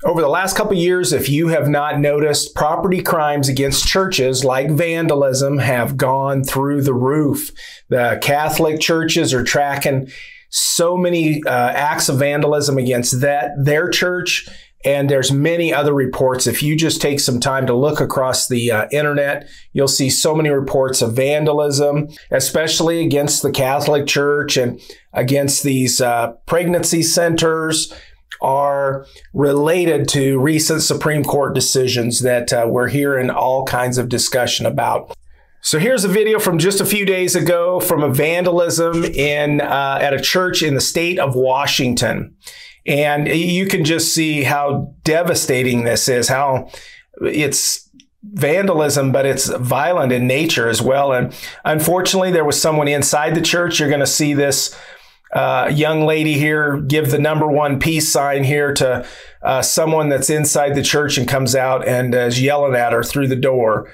Over the last couple of years, if you have not noticed, property crimes against churches like vandalism have gone through the roof. The Catholic churches are tracking so many acts of vandalism against their church, and there's many other reports. If you just take some time to look across the internet, you'll see so many reports of vandalism, especially against the Catholic Church and against these pregnancy centers, are related to recent Supreme Court decisions that we're hearing all kinds of discussion about. So here's a video from just a few days ago from a vandalism at a church in the state of Washington. And you can just see how devastating this is, how it's vandalism, but it's violent in nature as well. And unfortunately, there was someone inside the church. You're going to see this young lady here give the #1 peace sign here to someone that's inside the church and comes out and is yelling at her through the door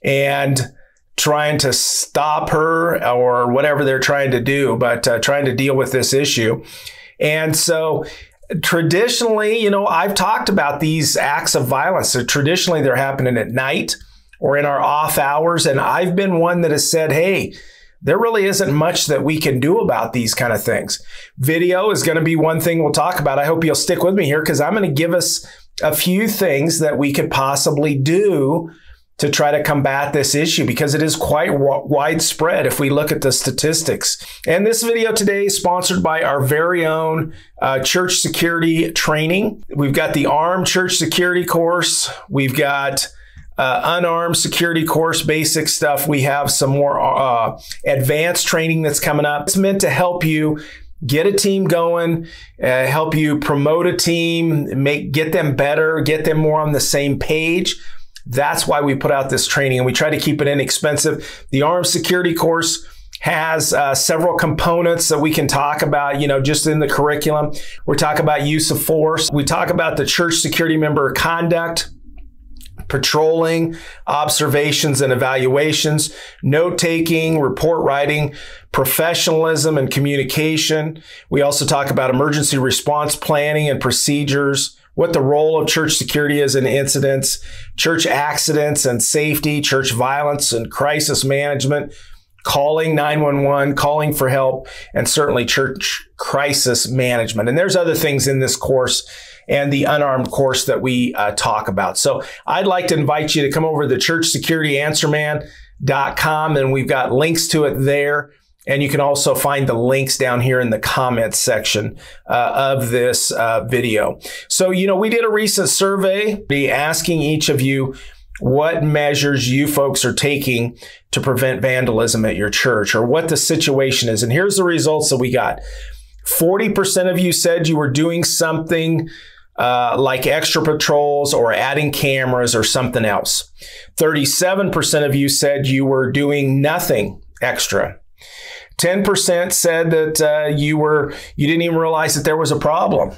and trying to stop her or whatever they're trying to do, but trying to deal with this issue. And so traditionally, you know, I've talked about these acts of violence. So traditionally, they're happening at night or in our off hours. And I've been one that has said, hey, there really isn't much that we can do about these kind of things. Video is going to be one thing we'll talk about. I hope you'll stick with me here because I'm going to give us a few things that we could possibly do to try to combat this issue because it is quite widespread if we look at the statistics. And this video today is sponsored by our very own church security training. We've got the Armed Church Security course. We've got Unarmed security course, basic stuff. We have some more advanced training that's coming up. It's meant to help you get a team going, help you promote a team, get them better, get them more on the same page. That's why we put out this training, and we try to keep it inexpensive. The Armed Security course has several components that we can talk about, you know, just in the curriculum. We talk about use of force. We talk about the church security member conduct, patrolling, observations and evaluations, note-taking, report writing, professionalism and communication. We also talk about emergency response planning and procedures, what the role of church security is in incidents, church accidents and safety, church violence and crisis management, calling 911, calling for help, and certainly church crisis management. And there's other things in this course and the Unarmed course that we talk about. So I'd like to invite you to come over to the churchsecurityanswerman.com, and we've got links to it there. And you can also find the links down here in the comments section of this video. So, you know, we did a recent survey asking each of you what measures you folks are taking to prevent vandalism at your church or what the situation is. And here's the results that we got. 40% of you said you were doing something like extra patrols or adding cameras or something else. 37% of you said you were doing nothing extra. 10% said that you didn't even realize that there was a problem.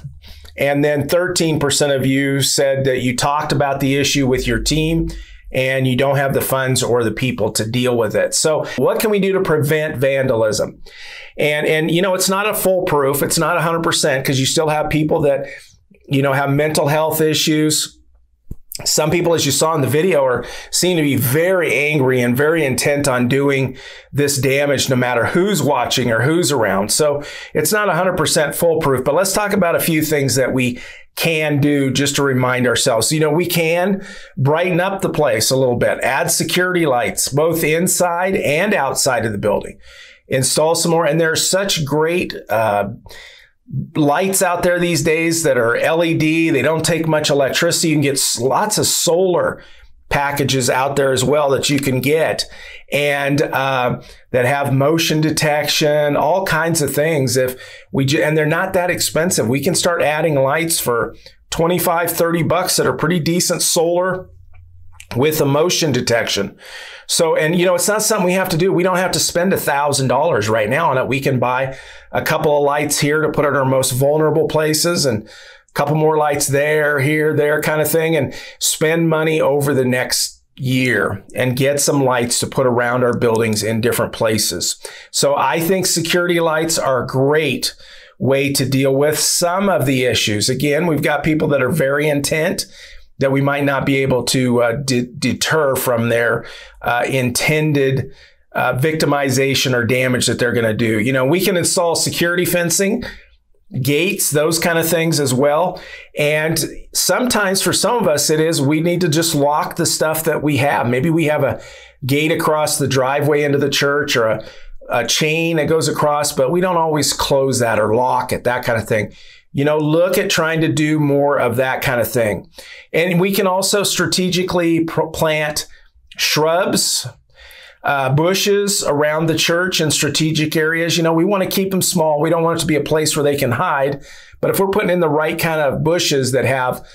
And then 13% of you said that you talked about the issue with your team and you don't have the funds or the people to deal with it. So what can we do to prevent vandalism? And you know, it's not a foolproof. It's not 100% because you still have people that, you know, have mental health issues. Some people, as you saw in the video, seem to be very angry and very intent on doing this damage no matter who's watching or who's around. So it's not 100% foolproof, but let's talk about a few things that we can do just to remind ourselves. You know, we can brighten up the place a little bit, add security lights, both inside and outside of the building, install some more. And there's such great lights out there these days that are LED. They don't take much electricity. You can get lots of solar packages out there as well that you can get, and that have motion detection, all kinds of things. And they're not that expensive. We can start adding lights for $25, $30 that are pretty decent solar with a motion detection. So, and you know, it's not something we have to do. We don't have to spend $1,000 right now on it. We can buy a couple of lights here to put in our most vulnerable places and a couple more lights there, here, there kind of thing, and spend money over the next year and get some lights to put around our buildings in different places. So I think security lights are great way to deal with some of the issues. Again, we've got people that are very intent that we might not be able to deter from their intended victimization or damage that they're going to do. You know, we can install security fencing, gates, those kind of things as well. And sometimes for some of us, it is we need to just lock the stuff that we have. Maybe we have a gate across the driveway into the church or a chain that goes across, but we don't always close that or lock it, that kind of thing. You know, look at trying to do more of that kind of thing. And we can also strategically plant shrubs, bushes around the church in strategic areas. You know, we want to keep them small. We don't want it to be a place where they can hide. But if we're putting in the right kind of bushes that have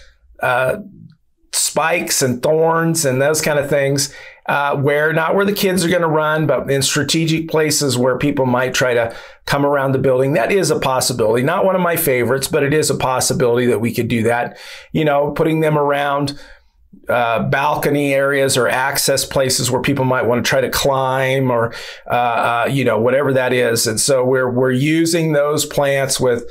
spikes and thorns and those kind of things, not where the kids are going to run, but in strategic places where people might try to come around the building, that is a possibility. Not one of my favorites, but it is a possibility that we could do that. You know, putting them around balcony areas or access places where people might want to try to climb or, you know, whatever that is. And so we're using those plants with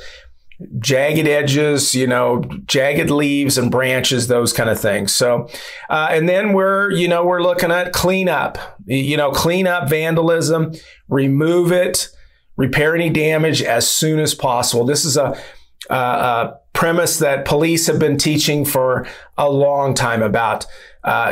jagged edges, you know, jagged leaves and branches, those kind of things. So, and then we're looking at cleanup, vandalism, remove it, repair any damage as soon as possible. This is a premise that police have been teaching for a long time about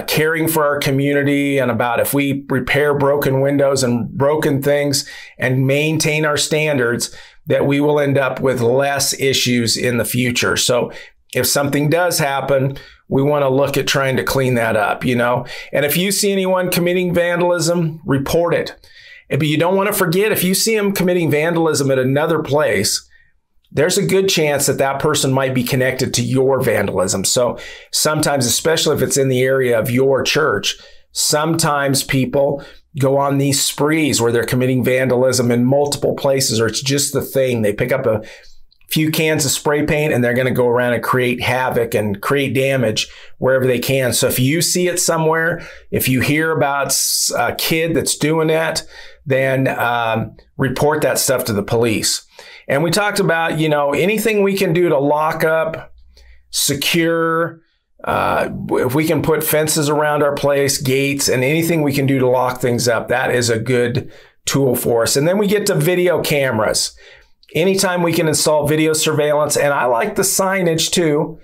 caring for our community and about if we repair broken windows and broken things and maintain our standards, that we will end up with less issues in the future. So if something does happen, we want to look at trying to clean that up, you know. And if you see anyone committing vandalism, report it. But you don't want to forget, if you see them committing vandalism at another place, there's a good chance that that person might be connected to your vandalism. So sometimes, especially if it's in the area of your church, sometimes people go on these sprees where they're committing vandalism in multiple places, or it's just the thing. They pick up a few cans of spray paint and they're going to go around and create havoc and create damage wherever they can. So if you see it somewhere, if you hear about a kid that's doing that, then report that stuff to the police. And we talked about, you know, anything we can do to lock up, secure, if we can put fences around our place, gates, and anything we can do to lock things up, that is a good tool for us. And then we get to video cameras. Anytime we can install video surveillance, and I like the signage too.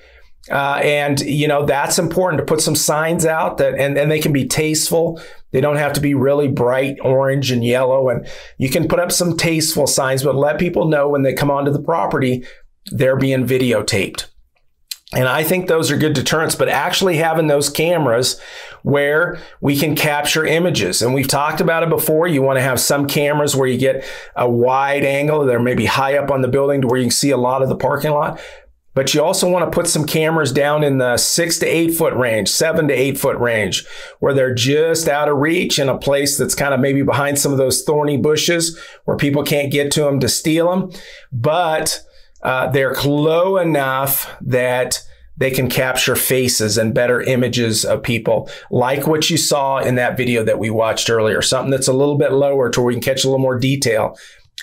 And, you know, that's important to put some signs out that, and they can be tasteful. They don't have to be really bright orange and yellow. And you can put up some tasteful signs, but let people know when they come onto the property, they're being videotaped. And I think those are good deterrents, but actually having those cameras where we can capture images. And we've talked about it before. You want to have some cameras where you get a wide angle. They're maybe high up on the building to where you can see a lot of the parking lot. But you also want to put some cameras down in the 6 to 8 foot range, 7 to 8 foot range, where they're just out of reach in a place that's kind of maybe behind some of those thorny bushes where people can't get to them to steal them. But they're low enough that they can capture faces and better images of people, like what you saw in that video that we watched earlier, something that's a little bit lower to where we can catch a little more detail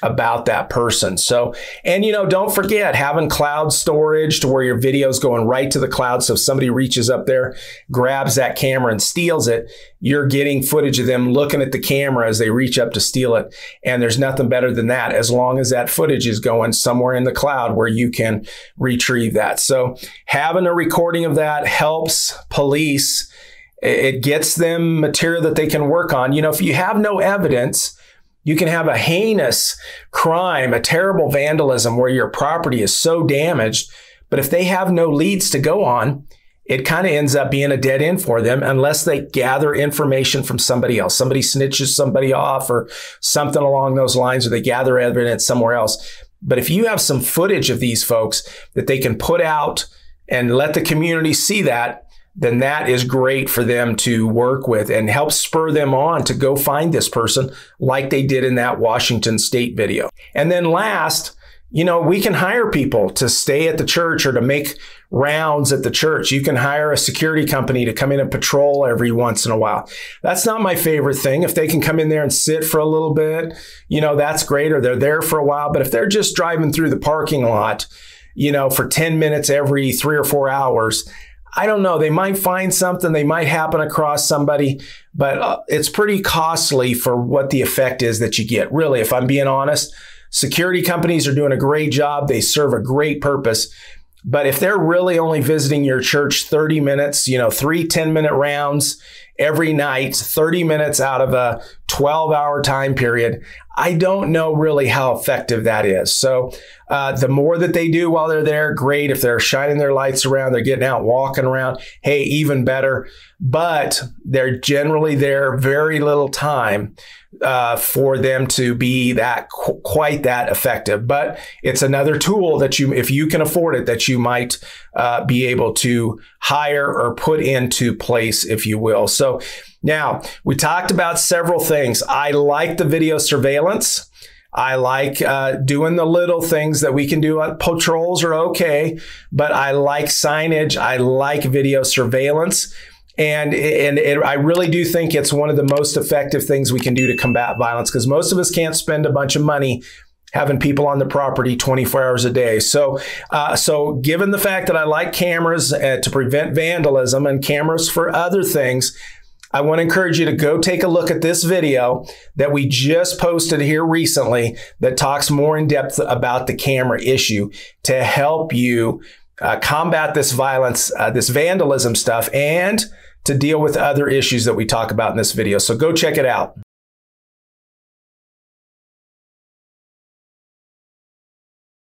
about that person. So, and you know, don't forget having cloud storage to where your video is going right to the cloud. So if somebody reaches up there, grabs that camera and steals it, you're getting footage of them looking at the camera as they reach up to steal it. And there's nothing better than that, as long as that footage is going somewhere in the cloud where you can retrieve that. So having a recording of that helps police. It gets them material that they can work on. You know, if you have no evidence, you can have a heinous crime, a terrible vandalism where your property is so damaged. But if they have no leads to go on, it kind of ends up being a dead end for them unless they gather information from somebody else. Somebody snitches somebody off or something along those lines, or they gather evidence somewhere else. But if you have some footage of these folks that they can put out and let the community see that, then that is great for them to work with and help spur them on to go find this person like they did in that Washington State video. And then last, we can hire people to stay at the church or to make rounds at the church. You can hire a security company to come in and patrol every once in a while. That's not my favorite thing. If they can come in there and sit for a little bit, that's great, or they're there for a while. But if they're just driving through the parking lot, for 10 minutes every 3 or 4 hours, I don't know. They might find something. They might happen across somebody, but it's pretty costly for what the effect is that you get. Really, if I'm being honest, security companies are doing a great job. They serve a great purpose. But if they're really only visiting your church 30 minutes, 3 10-minute rounds every night, 30 minutes out of a 12-hour time period, I don't know really how effective that is. So the more that they do while they're there, great. If they're shining their lights around, they're getting out, walking around, hey, even better. But they're generally there very little time for them to be quite that effective. But it's another tool that if you can afford it, that you might be able to hire or put into place, if you will. So now we talked about several things. I like the video surveillance. I like doing the little things that we can do. Patrols are okay, but I like signage. I like video surveillance. And I really do think it's one of the most effective things we can do to combat violence, because most of us can't spend a bunch of money having people on the property 24 hours a day. So given the fact that I like cameras to prevent vandalism and cameras for other things, I want to encourage you to go take a look at this video that we just posted here recently that talks more in depth about the camera issue to help you combat this violence, this vandalism stuff, and to deal with other issues that we talk about in this video. So go check it out.